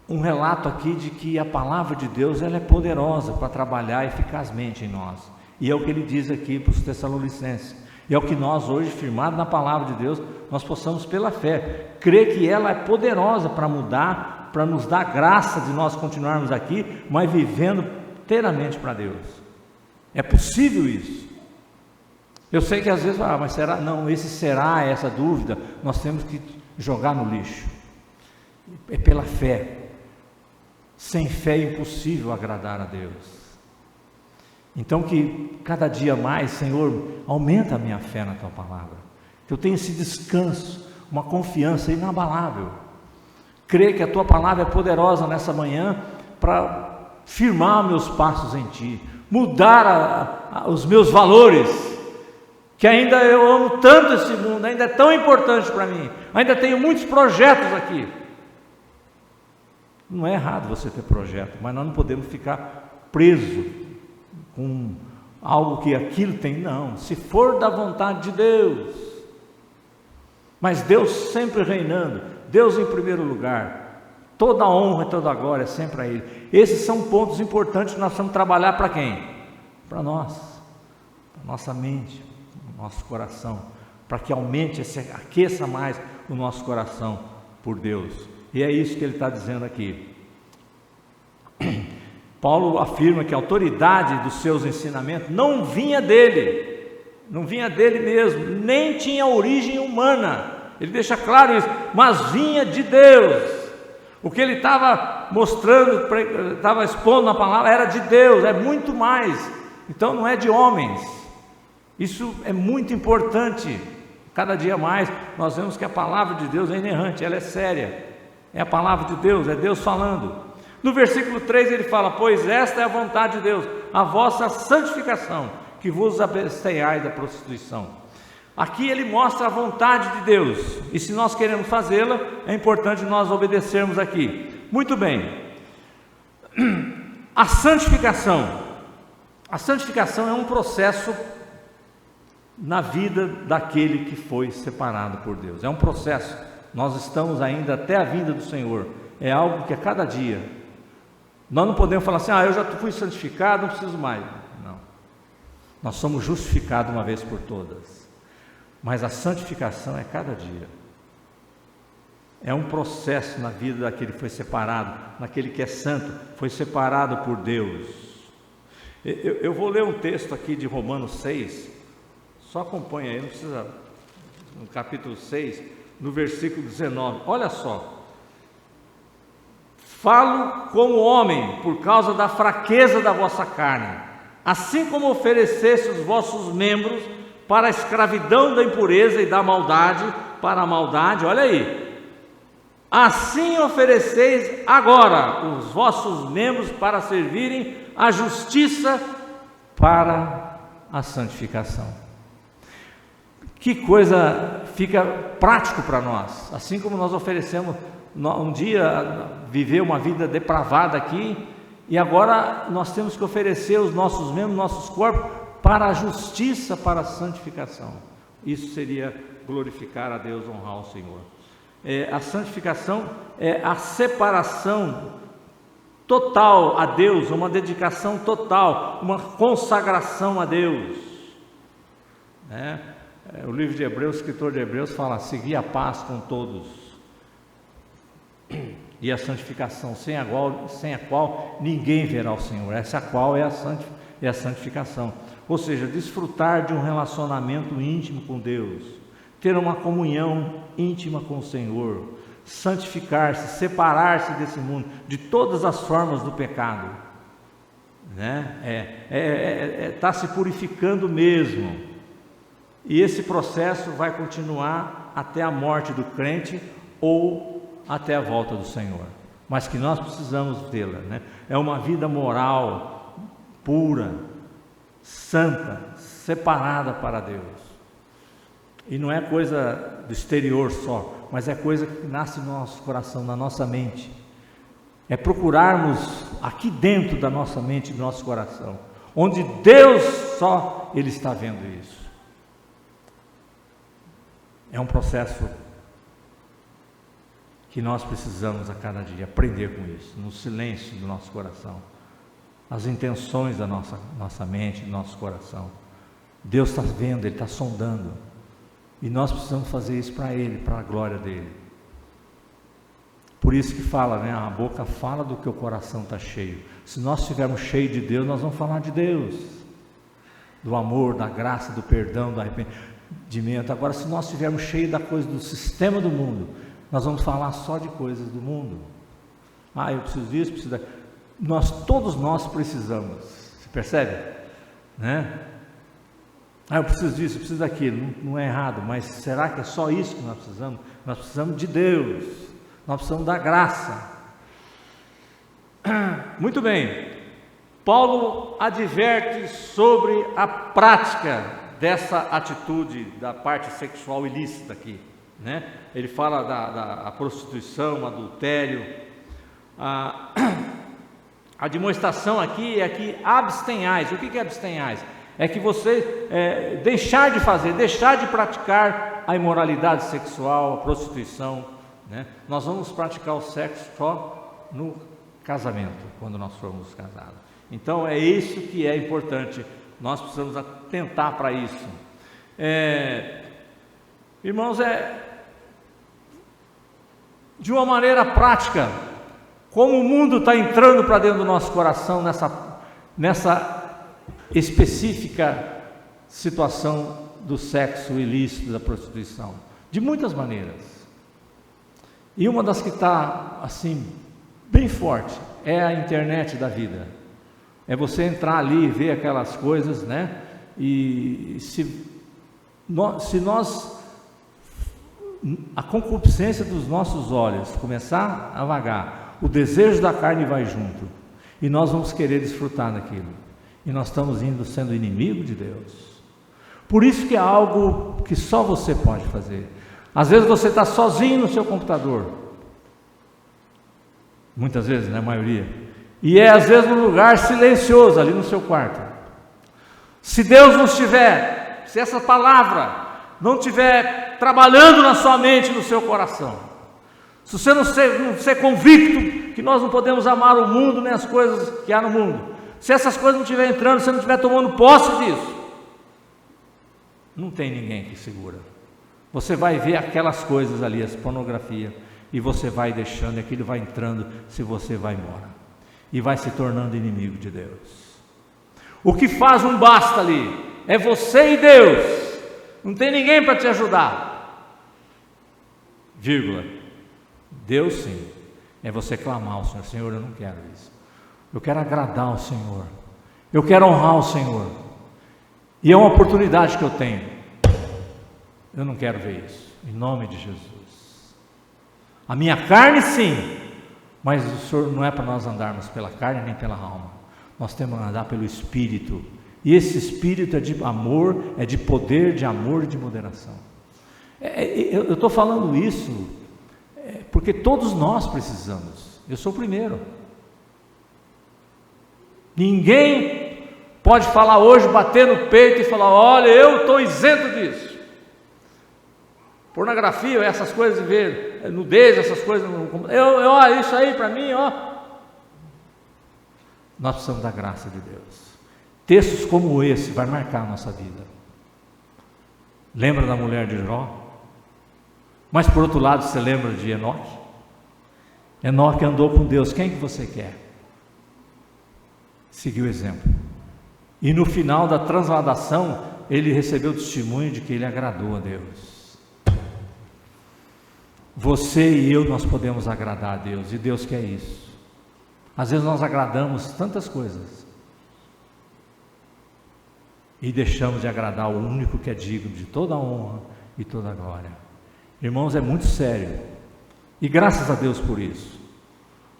um relato aqui de que a palavra de Deus ela é poderosa para trabalhar eficazmente em nós. E é o que ele diz aqui para os Tessalonicenses. E é o que nós hoje, firmados na palavra de Deus, nós possamos pela fé crer que ela é poderosa para mudar, para nos dar graça de nós continuarmos aqui, mas vivendo inteiramente para Deus. É possível isso. Eu sei que às vezes, mas será? Não, essa dúvida, nós temos que jogar no lixo. É pela fé. Sem fé é impossível agradar a Deus. Então que cada dia mais, Senhor, aumenta a minha fé na Tua palavra, que eu tenha esse descanso, uma confiança inabalável, crer que a Tua palavra é poderosa nessa manhã para firmar meus passos em Ti, mudar os meus valores, que ainda eu amo tanto esse mundo, ainda é tão importante para mim, ainda tenho muitos projetos aqui. Não é errado você ter projeto, mas nós não podemos ficar presos com algo que aquilo tem, não, se for da vontade de Deus, mas Deus sempre reinando, Deus em primeiro lugar, toda a honra e toda a glória é sempre a Ele. Esses são pontos importantes que nós vamos trabalhar para quem? Para nós, para nossa mente, nosso coração, para que aumente, aqueça mais o nosso coração por Deus. E é isso que ele está dizendo aqui. Paulo afirma que a autoridade dos seus ensinamentos não vinha dele, não vinha dele mesmo, nem tinha origem humana. Ele deixa claro isso, mas vinha de Deus. O que ele estava mostrando, estava expondo na palavra, era de Deus, é muito mais. Então não é de homens. Isso é muito importante. Cada dia mais nós vemos que a palavra de Deus é inerrante, ela é séria. É a palavra de Deus, é Deus falando. No versículo 3 ele fala: pois esta é a vontade de Deus, a vossa santificação, que vos abstenhais da prostituição. Aqui ele mostra a vontade de Deus, e se nós queremos fazê-la, é importante nós obedecermos aqui. Muito bem. A santificação é um processo na vida daquele que foi separado por Deus. É um processo. Nós estamos ainda até a vinda do Senhor. É algo que a cada dia nós não podemos falar assim: eu já fui santificado, não preciso mais. Não, nós somos justificados uma vez por todas, mas a santificação é cada dia. É um processo na vida daquele que foi separado, naquele que é santo, foi separado por Deus. Eu vou ler um texto aqui de Romanos 6, só acompanha aí, não precisa, no capítulo 6, no versículo 19, olha só: falo como homem por causa da fraqueza da vossa carne, assim como ofereceste os vossos membros para a escravidão da impureza e da maldade para a maldade, olha aí, assim ofereceis agora os vossos membros para servirem à justiça para a santificação. Que coisa fica prático para nós, assim como nós oferecemos um dia viver uma vida depravada aqui, e agora nós temos que oferecer os nossos membros, nossos corpos para a justiça, para a santificação. Isso seria glorificar a Deus, honrar o Senhor. A santificação é a separação total a Deus, uma dedicação total, uma consagração a Deus. O livro de Hebreus, o escritor de Hebreus fala: seguir a paz com todos. E a santificação, sem a qual ninguém verá o Senhor. Essa qual é a santificação. Ou seja, desfrutar de um relacionamento íntimo com Deus, ter uma comunhão íntima com o Senhor, santificar-se, separar-se desse mundo, de todas as formas do pecado, tá se purificando mesmo. E esse processo vai continuar até a morte do crente ou até a volta do Senhor, mas que nós precisamos tê-la, É uma vida moral, pura, santa, separada para Deus. E não é coisa do exterior só, mas é coisa que nasce no nosso coração, na nossa mente. É procurarmos aqui dentro da nossa mente, do nosso coração, onde Deus só, Ele está vendo isso. É um processo que nós precisamos a cada dia aprender com isso, no silêncio do nosso coração, as intenções da nossa mente, do nosso coração. Deus está vendo, Ele está sondando, e nós precisamos fazer isso para Ele, para a glória dEle. Por isso que fala, né? A boca fala do que o coração está cheio. Se nós estivermos cheios de Deus, nós vamos falar de Deus, do amor, da graça, do perdão, do arrependimento. Agora, se nós estivermos cheios da coisa do sistema do mundo, nós vamos falar só de coisas do mundo. Eu preciso disso, preciso daquilo. Todos nós precisamos. Você percebe? Né? Eu preciso disso, eu preciso daquilo. Não é errado, mas será que é só isso que nós precisamos? Nós precisamos de Deus. Nós precisamos da graça. Muito bem. Paulo adverte sobre a prática dessa atitude da parte sexual ilícita aqui, né? Ele fala da prostituição, adultério. A demonstração aqui é que abstenhais. O que é abstenhais? É que você deixar de fazer, deixar de praticar a imoralidade sexual, a prostituição, né? Nós vamos praticar o sexo só no casamento, quando nós formos casados. Então é isso que é importante, nós precisamos atentar para isso. Irmãos, de uma maneira prática, como o mundo está entrando para dentro do nosso coração nessa específica situação do sexo ilícito, da prostituição, de muitas maneiras. E uma das que está assim bem forte é a internet da vida. É você entrar ali e ver aquelas coisas, né? E se nós a concupiscência dos nossos olhos começar a vagar, o desejo da carne vai junto, e nós vamos querer desfrutar daquilo, e nós estamos sendo inimigo de Deus. Por isso que é algo que só você pode fazer. Às vezes você está sozinho no seu computador, muitas vezes, na maioria, e às vezes num lugar silencioso, ali no seu quarto. Se Deus não estiver, se essa palavra não estiver trabalhando na sua mente, no seu coração, se você não ser convicto que nós não podemos amar o mundo nem as coisas que há no mundo, se essas coisas não estiverem entrando, se você não estiver tomando posse disso, não tem ninguém que segura. Você vai ver aquelas coisas ali, as pornografia, e você vai deixando, e aquilo vai entrando, se você vai embora, e vai se tornando inimigo de Deus. O que faz um basta ali, é você e Deus, não tem ninguém para te ajudar, vírgula, Deus sim, é você clamar ao Senhor, Senhor, eu não quero isso, eu quero agradar o Senhor, eu quero honrar o Senhor, e é uma oportunidade que eu tenho, eu não quero ver isso, em nome de Jesus. A minha carne sim, mas o Senhor não é para nós andarmos pela carne nem pela alma, nós temos que andar pelo Espírito, e esse Espírito é de amor, é de poder, de amor e de moderação. Eu estou falando isso porque todos nós precisamos, eu sou o primeiro. Ninguém pode falar hoje, bater no peito e falar, olha, eu estou isento disso. Pornografia, essas coisas de ver, nudez, essas coisas, isso aí para mim, nós precisamos da graça de Deus. Textos como esse vai marcar a nossa vida. Lembra da mulher de Jó? Mas por outro lado, você lembra de Enoque? Enoque andou com Deus. Quem que você quer? Seguiu o exemplo. E no final da transladação, ele recebeu o testemunho de que ele agradou a Deus. Você e eu, nós podemos agradar a Deus, e Deus quer isso. Às vezes nós agradamos tantas coisas e deixamos de agradar o único que é digno de toda a honra e toda a glória. Irmãos, é muito sério, e graças a Deus por isso.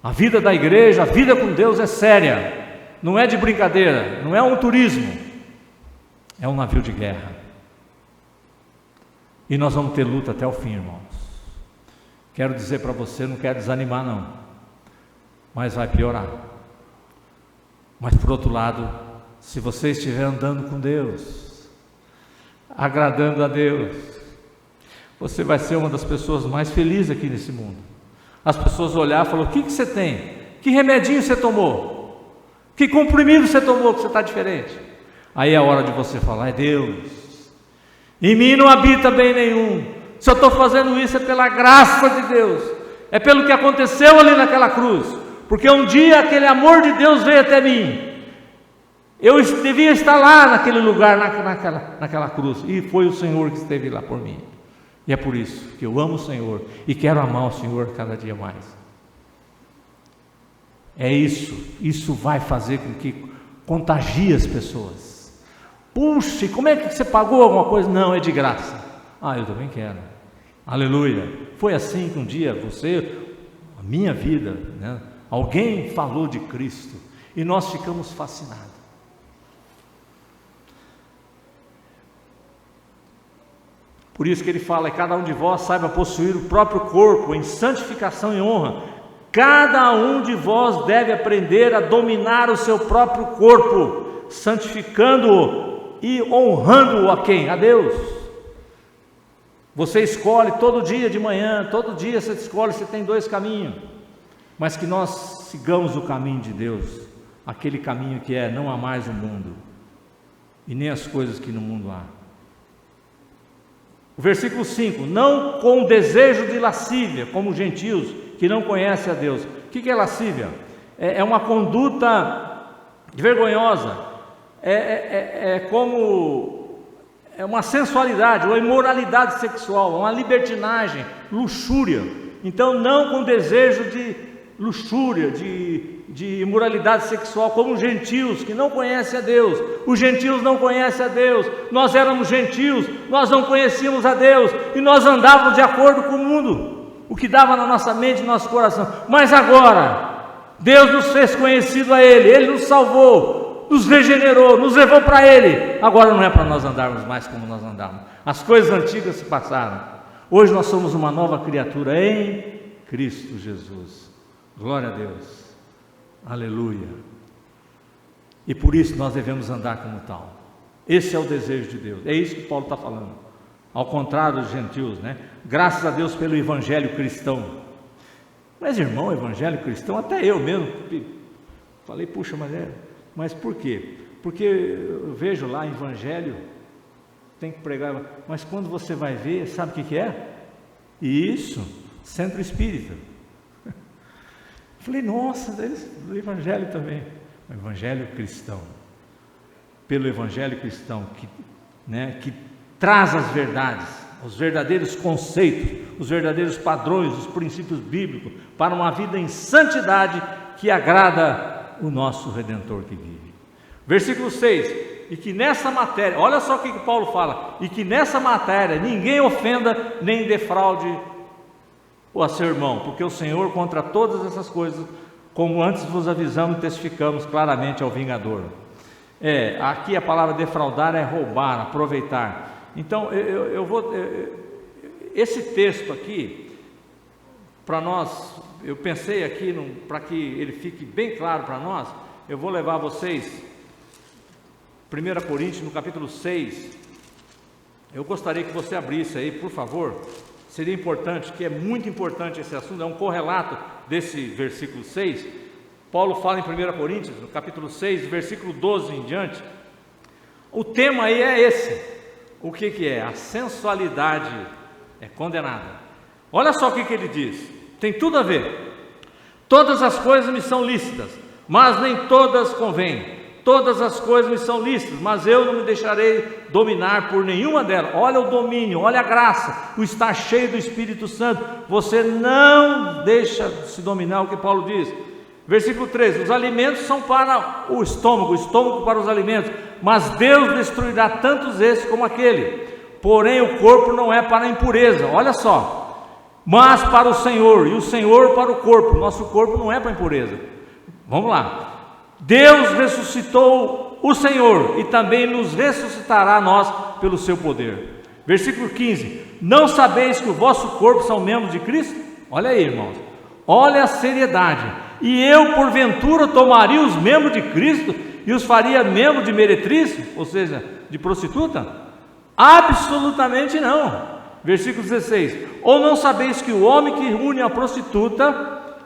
A vida da igreja, a vida com Deus é séria, não é de brincadeira, não é um turismo, é um navio de guerra, e nós vamos ter luta até o fim, irmãos. Quero dizer para você, não quero desanimar não, mas vai piorar. Mas por outro lado, se você estiver andando com Deus, agradando a Deus, você vai ser uma das pessoas mais felizes aqui nesse mundo. As pessoas olhar e falar: o que você tem? Que remedinho você tomou? Que comprimido você tomou que você está diferente? Aí é a hora de você falar: é Deus, em mim não habita bem nenhum. Se eu estou fazendo isso é pela graça de Deus, é pelo que aconteceu ali naquela cruz, porque um dia aquele amor de Deus veio até mim, eu devia estar lá naquele lugar, naquela cruz, e foi o Senhor que esteve lá por mim, e é por isso que eu amo o Senhor, e quero amar o Senhor cada dia mais. É isso vai fazer com que contagie as pessoas. Puxa, como é que você pagou alguma coisa? Não, é de graça. Ah, eu também quero. Aleluia. Foi assim que um dia a minha vida, né, alguém falou de Cristo e nós ficamos fascinados. Por isso que ele fala: cada um de vós saiba possuir o próprio corpo em santificação e honra. Cada um de vós deve aprender a dominar o seu próprio corpo, santificando-o e honrando-o a quem? A Deus. Você escolhe todo dia de manhã, todo dia você escolhe, você tem 2 caminhos, mas que nós sigamos o caminho de Deus, aquele caminho que é não amar o mundo, e nem as coisas que no mundo há. O versículo 5: não com desejo de lascívia, como os gentios, que não conhecem a Deus. O que é lascívia? É uma conduta vergonhosa, é uma sensualidade, uma imoralidade sexual, uma libertinagem, luxúria. Então não com desejo de luxúria, de imoralidade sexual, como os gentios que não conhecem a Deus. Os gentios não conhecem a Deus, nós éramos gentios, nós não conhecíamos a Deus, e nós andávamos de acordo com o mundo, o que dava na nossa mente e no nosso coração. Mas agora, Deus nos fez conhecido a Ele, Ele nos salvou, nos regenerou, nos levou para Ele. Agora não é para nós andarmos mais como nós andávamos. As coisas antigas se passaram. Hoje nós somos uma nova criatura em Cristo Jesus. Glória a Deus. Aleluia. E por isso nós devemos andar como tal. Esse é o desejo de Deus. É isso que Paulo está falando. Ao contrário dos gentios, né? Graças a Deus pelo evangelho cristão. Mas irmão, evangelho cristão, até eu mesmo falei, puxa, mas por quê? Porque eu vejo lá evangelho, tem que pregar, mas quando você vai ver, sabe o que é? Isso, centro espírita. Falei, nossa, do evangelho também, o evangelho cristão, pelo evangelho cristão, que traz as verdades, os verdadeiros conceitos, os verdadeiros padrões, os princípios bíblicos, para uma vida em santidade que agrada o nosso Redentor que vive. Versículo 6, e que nessa matéria, olha só o que Paulo fala, e que nessa matéria ninguém ofenda nem defraude o seu irmão, porque o Senhor contra todas essas coisas, como antes vos avisamos e testificamos claramente ao vingador. Aqui a palavra defraudar é roubar, aproveitar. Então esse texto aqui, para nós, eu pensei aqui, para que ele fique bem claro para nós, eu vou levar vocês, 1 Coríntios, no capítulo 6, eu gostaria que você abrisse aí, por favor, seria importante, que é muito importante esse assunto, é um correlato desse versículo 6, Paulo fala em 1 Coríntios, no capítulo 6, versículo 12 em diante, o tema aí é esse, o que é? A sensualidade é condenada. Olha só o que ele diz, tem tudo a ver, todas as coisas me são lícitas, mas nem todas convêm. Todas as coisas me são lícitas, mas eu não me deixarei dominar por nenhuma delas. Olha o domínio, olha a graça, o estar cheio do Espírito Santo. Você não deixa se dominar, o que Paulo diz. Versículo 13, os alimentos são para o estômago para os alimentos, mas Deus destruirá tantos esses como aquele. Porém o corpo não é para a impureza, olha só, mas para o Senhor, e o Senhor para o corpo. Nosso corpo não é para a impureza. Vamos lá. Deus ressuscitou o Senhor e também nos ressuscitará a nós pelo seu poder. Versículo 15, não sabeis que o vosso corpo são membros de Cristo? Olha aí, irmãos, olha a seriedade. E eu, porventura, tomaria os membros de Cristo e os faria membros de meretriz, ou seja, de prostituta? Absolutamente não. Versículo 16: ou não sabeis que o homem que une a prostituta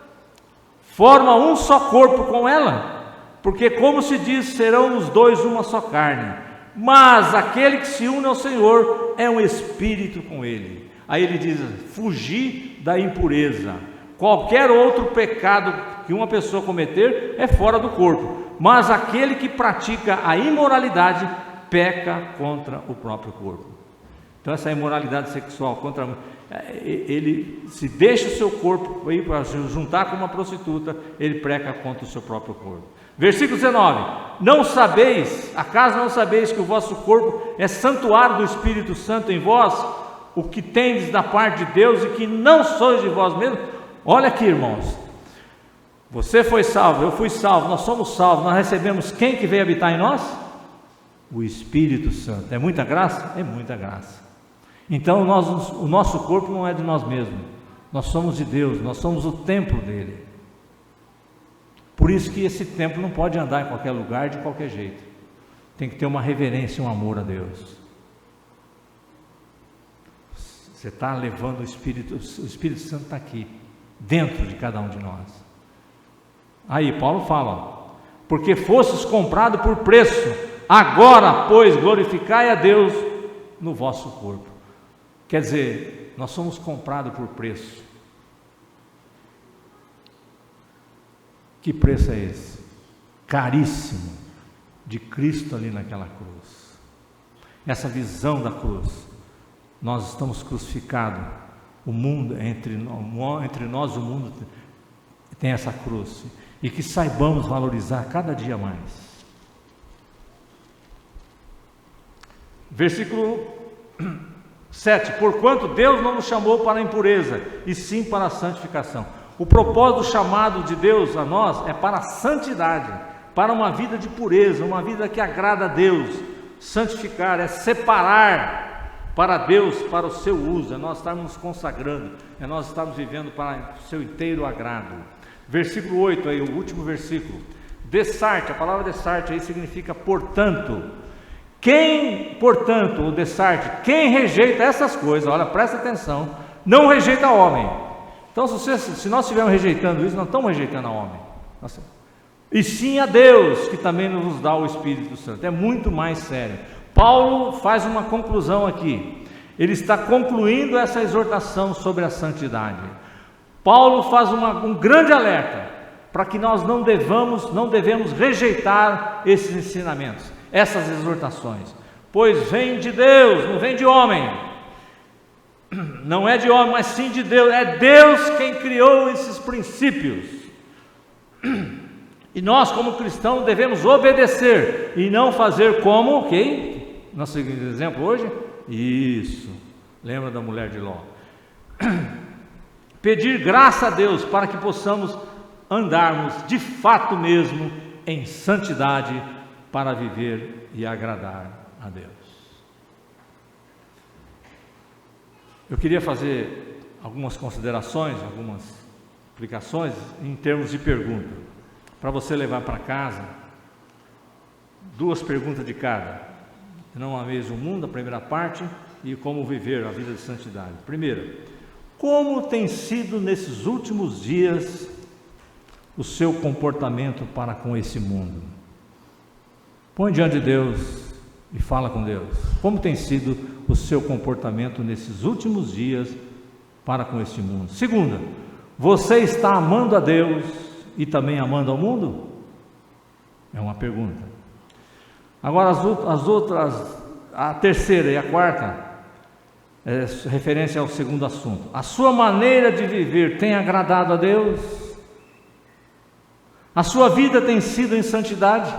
forma um só corpo com ela? Porque, como se diz, serão os dois uma só carne. Mas aquele que se une ao Senhor é um espírito com ele. Aí ele diz: fugir da impureza. Qualquer outro pecado que uma pessoa cometer é fora do corpo, mas aquele que pratica a imoralidade peca contra o próprio corpo. Então essa imoralidade sexual, ele se deixa o seu corpo ir para se juntar com uma prostituta, ele peca contra o seu próprio corpo. Versículo 19: não sabeis, acaso não sabeis que o vosso corpo é santuário do Espírito Santo em vós, o que tendes da parte de Deus, e que não sois de vós mesmos? Olha aqui, irmãos, você foi salvo, eu fui salvo, nós somos salvos, nós recebemos quem que veio habitar em nós? O Espírito Santo. É muita graça? É muita graça. Então o nosso corpo não é de nós mesmos, nós somos de Deus, nós somos o templo dele. Por isso que esse templo não pode andar em qualquer lugar, de qualquer jeito. Tem que ter uma reverência, um amor a Deus. Você está levando o Espírito Santo está aqui, dentro de cada um de nós. Aí Paulo fala: porque fostes comprado por preço, agora, pois, glorificai a Deus no vosso corpo. Quer dizer, nós somos comprados por preço. Que preço é esse? Caríssimo, de Cristo ali naquela cruz. Essa visão da cruz, nós estamos crucificados, o mundo, entre nós e o mundo tem essa cruz, e que saibamos valorizar cada dia mais. Versículo 7: porquanto Deus não nos chamou para a impureza, e sim para a santificação. O propósito do chamado de Deus a nós é para a santidade, para uma vida de pureza, uma vida que agrada a Deus. Santificar é separar para Deus, para o seu uso, é nós estarmos nos consagrando, é nós estarmos vivendo para o seu inteiro agrado. Versículo 8, aí, o último versículo: dessarte, a palavra dessarte aí significa portanto. Portanto, o dessarte, quem rejeita essas coisas, olha, presta atenção, não rejeita o homem. Então, se nós estivermos rejeitando isso, nós estamos rejeitando ao homem, e sim a Deus, que também nos dá o Espírito Santo. É muito mais sério. Paulo faz uma conclusão aqui, ele está concluindo essa exortação sobre a santidade. Paulo faz um grande alerta, para que nós não devemos rejeitar esses ensinamentos, essas exortações, pois vem de Deus, não vem de homem. Não é de homem, mas sim de Deus. É Deus quem criou esses princípios. E nós, como cristãos, devemos obedecer e não fazer como quem? Nosso seguinte exemplo hoje? Isso. Lembra da mulher de Ló? Pedir graça a Deus para que possamos andarmos de fato mesmo em santidade para viver e agradar a Deus. Eu queria fazer algumas considerações, algumas explicações em termos de pergunta, para você levar para casa 2 perguntas de cada. Não ameis o mundo, a primeira parte, e como viver a vida de santidade. Primeiro, como tem sido nesses últimos dias o seu comportamento para com esse mundo? Põe diante de Deus e fala com Deus. Como tem sido o seu comportamento nesses últimos dias para com este mundo? Segunda, você está amando a Deus e também amando ao mundo? É uma pergunta. Agora as outras, a terceira e a quarta, é referência ao segundo assunto. A sua maneira de viver tem agradado a Deus? A sua vida tem sido em santidade?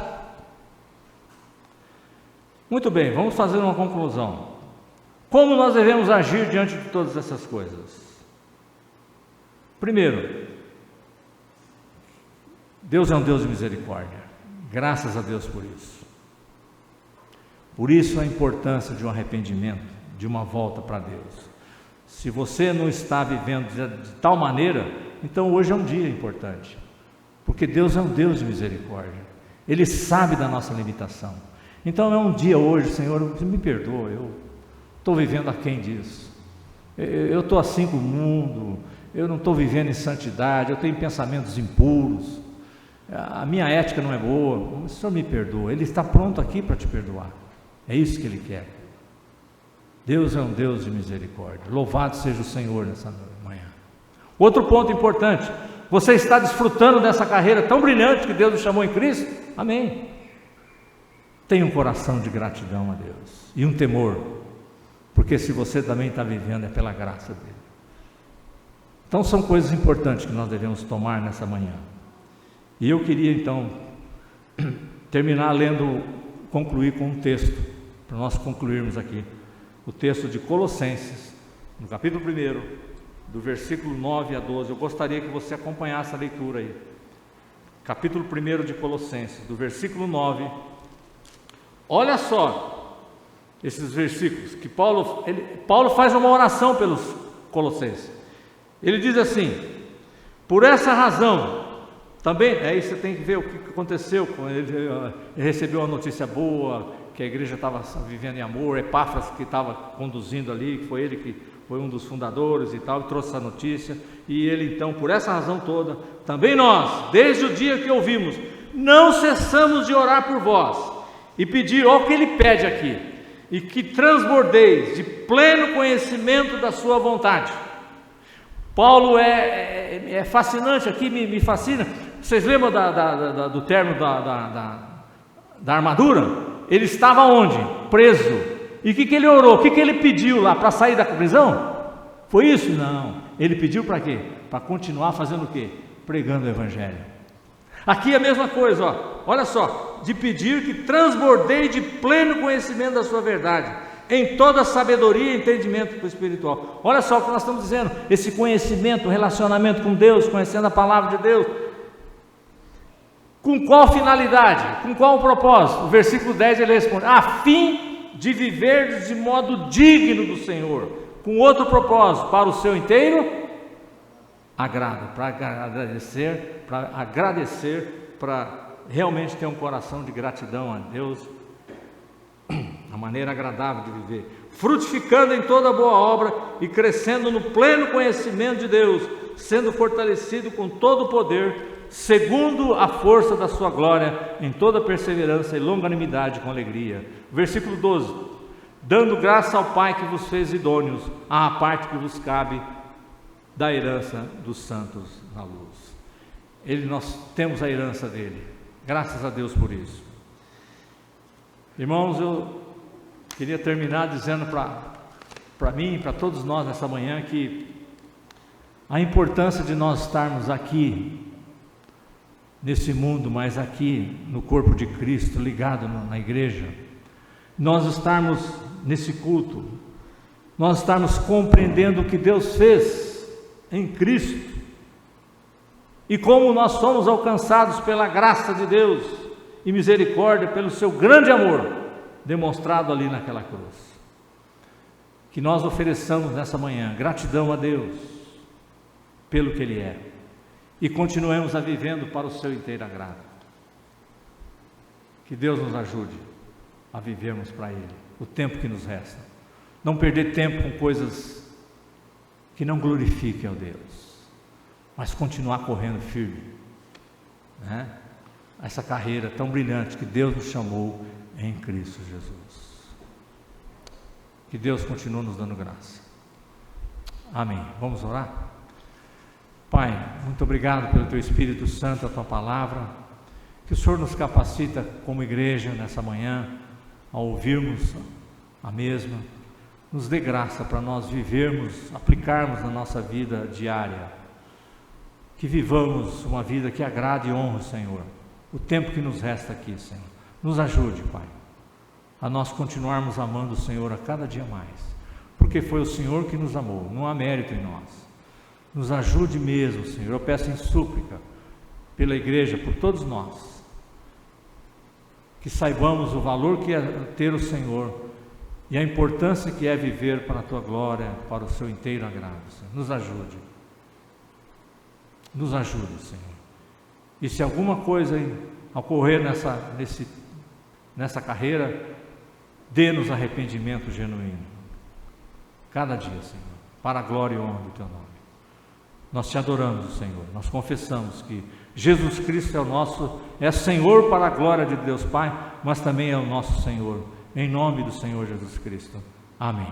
Muito bem, vamos fazer uma conclusão. Como nós devemos agir diante de todas essas coisas? Primeiro, Deus é um Deus de misericórdia. Graças a Deus por isso. Por isso a importância de um arrependimento, de uma volta para Deus. Se você não está vivendo de tal maneira, então hoje é um dia importante, porque Deus é um Deus de misericórdia, Ele sabe da nossa limitação. Então é um dia hoje, Senhor, me perdoa, eu estou vivendo aquém disso, eu estou assim com o mundo, eu não estou vivendo em santidade, eu tenho pensamentos impuros, a minha ética não é boa, o Senhor me perdoa. Ele está pronto aqui para te perdoar, é isso que Ele quer. Deus é um Deus de misericórdia, louvado seja o Senhor nessa manhã. Outro ponto importante, você está desfrutando dessa carreira tão brilhante que Deus nos chamou em Cristo? Amém. Tenha um coração de gratidão a Deus e um temor, porque se você também está vivendo é pela graça dEle. Então são coisas importantes que nós devemos tomar nessa manhã. E eu queria então terminar concluir com um texto, para nós concluirmos aqui, o texto de Colossenses, no capítulo 1, do versículo 9 a 12, eu gostaria que você acompanhasse a leitura aí, capítulo 1 de Colossenses, do versículo 9, olha só, esses versículos, que Paulo faz uma oração pelos Colossenses, ele diz assim, por essa razão, também, aí você tem que ver o que aconteceu com ele. Ele recebeu uma notícia boa, que a igreja estava vivendo em amor, Epáfras que estava conduzindo ali, que foi ele que foi um dos fundadores e tal, trouxe essa notícia, e ele então, por essa razão toda, também nós, desde o dia que ouvimos, não cessamos de orar por vós, e pedir, olha o que ele pede aqui, e que transbordeis de pleno conhecimento da sua vontade. Paulo é fascinante aqui, me fascina. Vocês lembram do termo da armadura? Ele estava onde? Preso. E o que ele orou? O que ele pediu lá para sair da prisão? Foi isso? Não. Ele pediu para quê? Para continuar fazendo o quê? Pregando o Evangelho. Aqui é a mesma coisa, ó. Olha só, de pedir que transbordei de pleno conhecimento da sua verdade, em toda sabedoria e entendimento espiritual. Olha só o que nós estamos dizendo, esse conhecimento, relacionamento com Deus, conhecendo a palavra de Deus. Com qual finalidade? Com qual propósito? O versículo 10 ele responde, a fim de viver de modo digno do Senhor, com outro propósito, para o seu inteiro agrado, para agradecer, para realmente ter um coração de gratidão a Deus, a maneira agradável de viver, frutificando em toda boa obra e crescendo no pleno conhecimento de Deus, sendo fortalecido com todo o poder, segundo a força da sua glória, em toda perseverança e longanimidade com alegria. Versículo 12, dando graça ao Pai que vos fez idôneos à parte que vos cabe da herança dos santos na luz. Nós temos a herança dele, graças a Deus por isso. Irmãos, eu queria terminar dizendo para mim e para todos nós nessa manhã que a importância de nós estarmos aqui nesse mundo, mas aqui no corpo de Cristo, ligado na igreja, nós estarmos nesse culto, nós estarmos compreendendo o que Deus fez em Cristo e como nós somos alcançados pela graça de Deus e misericórdia, pelo seu grande amor demonstrado ali naquela cruz. Que nós ofereçamos nessa manhã gratidão a Deus pelo que Ele é e continuemos a vivendo para o seu inteiro agrado. Que Deus nos ajude a vivermos para Ele o tempo que nos resta, não perder tempo com coisas que não glorifiquem a Deus, mas continuar correndo firme, né? Essa carreira tão brilhante que Deus nos chamou em Cristo Jesus. Que Deus continue nos dando graça. Amém. Vamos orar? Pai, muito obrigado pelo Teu Espírito Santo, a Tua palavra, que o Senhor nos capacita como igreja nessa manhã, a ouvirmos a mesma, nos dê graça para nós vivermos, aplicarmos na nossa vida diária, que vivamos uma vida que agrade e honre o Senhor, o tempo que nos resta aqui, Senhor. Nos ajude, Pai, a nós continuarmos amando o Senhor a cada dia mais, porque foi o Senhor que nos amou, não há mérito em nós. Nos ajude mesmo, Senhor, eu peço em súplica pela igreja, por todos nós, que saibamos o valor que é ter o Senhor e a importância que é viver para a Tua glória, para o Seu inteiro agrado, Senhor. Nos ajude. Nos ajude, Senhor. E se alguma coisa ocorrer nessa carreira, dê-nos arrependimento genuíno. Cada dia, Senhor, para a glória e honra do Teu nome. Nós Te adoramos, Senhor. Nós confessamos que Jesus Cristo é Senhor para a glória de Deus Pai, mas também é o nosso Senhor. Em nome do Senhor Jesus Cristo. Amém.